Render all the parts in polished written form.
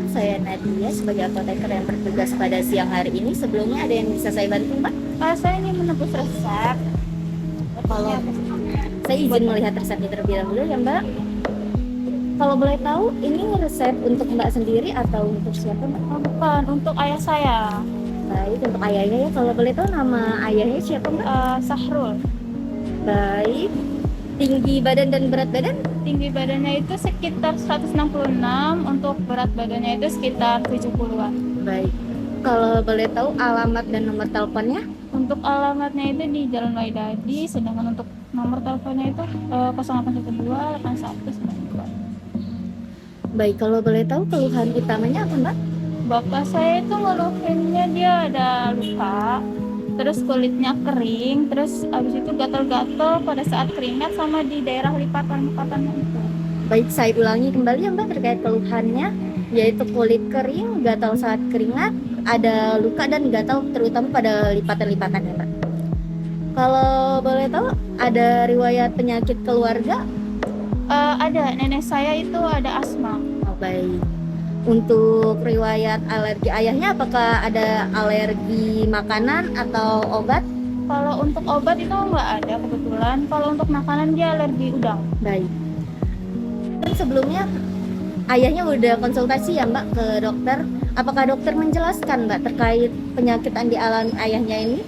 saya Nadia sebagai apoteker yang bertugas pada siang hari ini. Sebelumnya ada yang bisa saya bantu, Mbak? Saya ingin menebus resep. Kalau saya izin melihat resepnya terlebih dahulu ya, Mbak. Kalau boleh tahu, ini resep untuk Mbak sendiri atau untuk siapa, Mbak? Bukan, untuk ayah saya, Baik, untuk ayahnya ya. Kalau boleh tahu nama ayahnya siapa, Mbak? Sahrul. Baik. Tinggi badan dan berat badan? Tinggi badannya itu sekitar 166, untuk berat badannya itu sekitar 70-an. Baik. Kalau boleh tahu alamat dan nomor teleponnya? Untuk alamatnya itu di Jalan Waidadi, sedangkan untuk nomor teleponnya itu 0812 8192. Baik, kalau boleh tahu keluhan utamanya apa, Mbak? Bapak saya itu ngeluhinnya dia ada luka, terus kulitnya kering, terus abis itu gatal-gatal pada saat keringat sama di daerah lipatan-lipatannya itu. Baik, saya ulangi kembali ya, Mbak, terkait keluhannya, yaitu kulit kering, gatal saat keringat, ada luka dan gatal terutama pada lipatan-lipatannya, Mbak. Kalau boleh tahu, ada riwayat penyakit keluarga? Ada, nenek saya itu ada asma. Oh, baik. Untuk riwayat alergi ayahnya, apakah ada alergi makanan atau obat? Kalau untuk obat itu nggak ada kebetulan. Kalau untuk makanan dia alergi udang. Baik. Dan sebelumnya ayahnya udah konsultasi ya, Mbak, ke dokter. Apakah dokter menjelaskan, Mbak, terkait penyakit yang dialami ayahnya ini?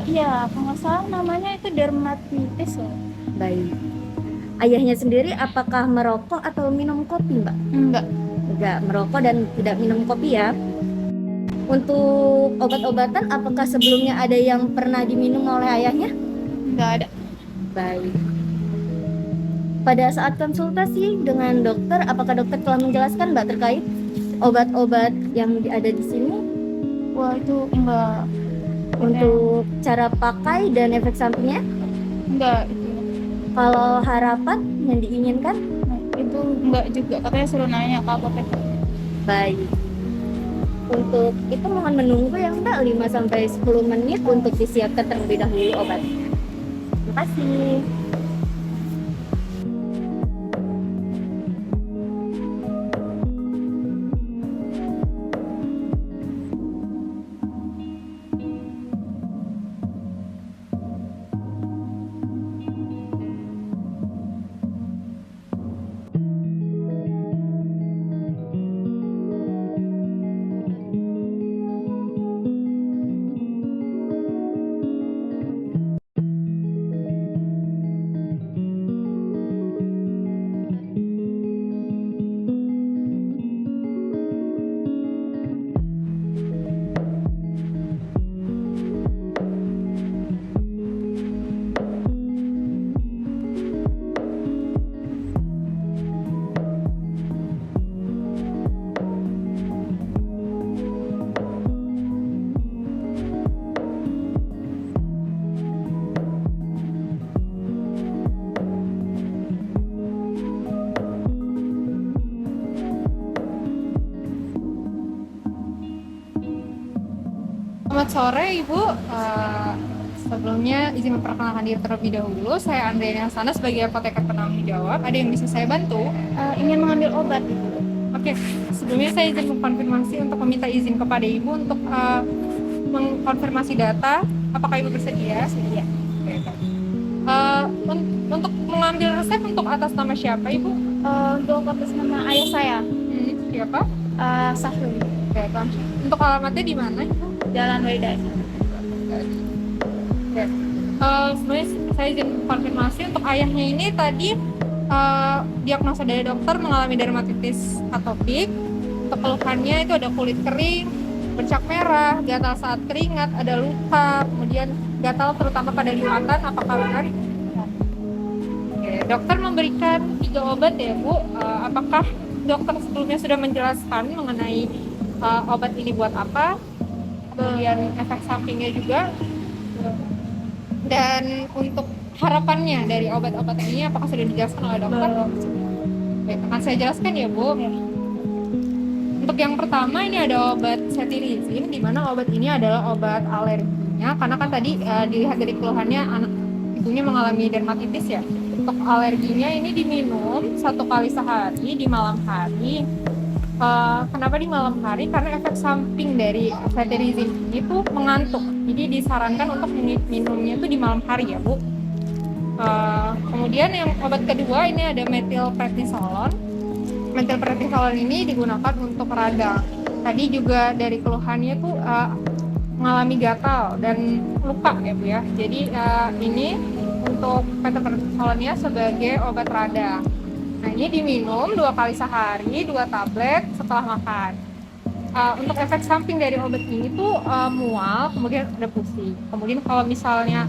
Iya, kalau nggak salah namanya itu dermatitis loh. Baik. Ayahnya sendiri apakah merokok atau minum kopi, Mbak? Enggak, Tidak merokok dan tidak minum kopi ya. Untuk obat-obatan, apakah sebelumnya ada yang pernah diminum oleh ayahnya? nggak ada. Baik. Pada saat konsultasi dengan dokter, apakah dokter telah menjelaskan, Mbak, terkait obat-obat yang ada di sini? Wah, itu enggak. Untuk cara pakai dan efek sampingnya? Enggak itu. Kalau harapan yang diinginkan? Nah, itu enggak juga. Katanya suruh nanya ke apoteker. Baik. Untuk itu mohon menunggu ya, Mbak, 5-10 menit untuk disiapkan terlebih dahulu obatnya. Terima kasih. Selamat sore Ibu. Sebelumnya izin memperkenalkan diri terlebih dahulu. Saya Andriana Sana sebagai apoteker penanggung jawab. Ada yang bisa saya bantu? Ingin mengambil obat. Oke, sebelumnya saya izin mengkonfirmasi untuk meminta izin kepada Ibu untuk mengkonfirmasi data. Apakah Ibu bersedia? Iya. Oke, baik. Untuk mengambil resep untuk atas nama siapa Ibu? Untuk atas nama ayah saya, Siapa? Sahrul. Oke, untuk alamatnya di mana Ibu? Jalan Waidadi. Sebenarnya saya izin konfirmasi untuk ayahnya ini tadi diagnosa dari dokter mengalami dermatitis atopik. Untuk keluhannya itu ada kulit kering, bercak merah, gatal saat keringat, ada luka, kemudian gatal terutama pada lipatan. Apakah benar? Oke, dokter memberikan 3 obat ya Bu. Apakah dokter sebelumnya sudah menjelaskan mengenai obat ini buat apa? Kemudian efek sampingnya juga, dan untuk harapannya dari obat-obat ini apakah sudah dijelaskan oleh dokter? Baik, akan saya jelaskan ya Bu. Untuk yang pertama ini ada obat cetirizine, di mana obat ini adalah obat alerginya, karena kan tadi dilihat dari keluhannya anak ibunya mengalami dermatitis ya. Untuk alerginya ini diminum 1 kali sehari di malam hari. Kenapa di malam hari? Karena efek samping dari cetirizine itu mengantuk. Jadi disarankan untuk minumnya itu di malam hari ya Bu. Kemudian yang obat kedua ini ada metilprednisolon. Metilprednisolon ini digunakan untuk radang. Tadi juga dari keluhannya tuh mengalami gatal dan luka ya Bu ya. Jadi ini untuk metilprednisolonnya sebagai obat radang. Nah ini diminum 2 kali sehari, 2 tablet setelah makan. Untuk efek samping dari obat ini tuh mual, kemudian ada pusing. Kemudian kalau misalnya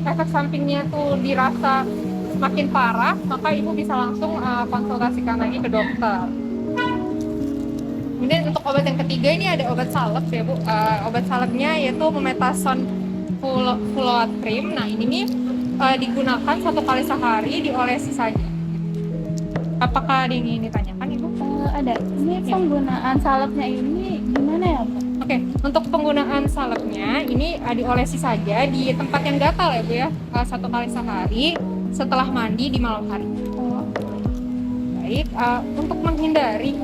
efek sampingnya tuh dirasa semakin parah, maka ibu bisa langsung konsultasikan lagi ke dokter. Kemudian untuk obat yang ketiga ini ada obat salep ya Bu. Obat salepnya yaitu Mometasone Fuloate Cream. Nah ini nih digunakan 1 kali sehari, diolesi saja. Apakah ada yang ingin ditanyakan Ibu? Ada. Ini penggunaan salepnya ini gimana ya Bu? Oke, untuk penggunaan salepnya ini diolesi saja di tempat yang gatal ya Bu ya, 1 kali sehari setelah mandi di malam hari. Baik, untuk menghindari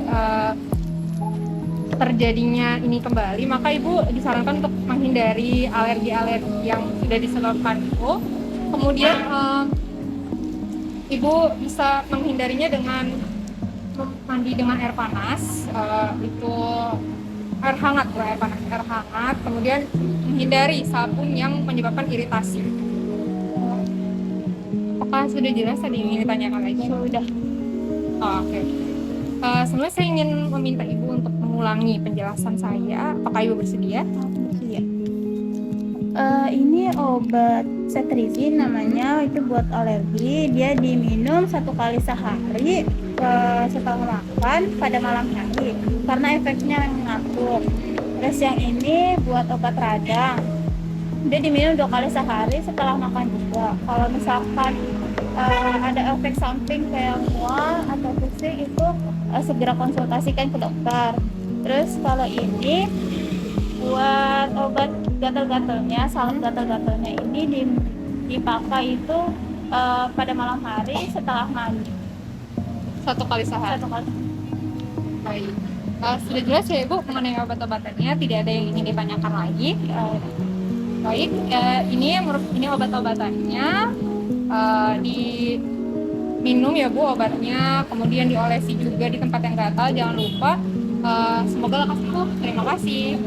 terjadinya ini kembali, maka Ibu disarankan untuk menghindari alergi-alergi yang sudah disebabkan itu. Kemudian Ibu bisa menghindarinya dengan mandi dengan air panas, itu air hangat, air hangat. Kemudian menghindari sabun yang menyebabkan iritasi. Apakah sudah jelas tadi yang ingin ditanyakan lagi? Sudah. Oke. Sebenarnya saya ingin meminta Ibu untuk mengulangi penjelasan saya. Apakah Ibu bersedia? Iya. Ini obat cetirizine namanya, itu buat alergi. Dia diminum 1 kali sehari setelah makan pada malam hari karena efeknya mengantuk. Terus yang ini buat obat radang, dia diminum 2 kali sehari setelah makan juga. Kalau misalkan ada efek samping kayak mual atau pusing itu segera konsultasikan ke dokter. Terus kalau ini buat obat gatal-gatalnya, salep gatal-gatalnya ini dipakai itu pada malam hari setelah mandi 1 kali sehari. 1 kali. Baik. Sudah jelas ya Ibu mengenai obat-obatannya, tidak ada yang ingin ditanyakan lagi. Baik, ini obat-obatannya, diminum ya Bu obatnya, kemudian diolesi juga di tempat yang gatal, jangan lupa. Semoga lekas sembuh. Terima kasih.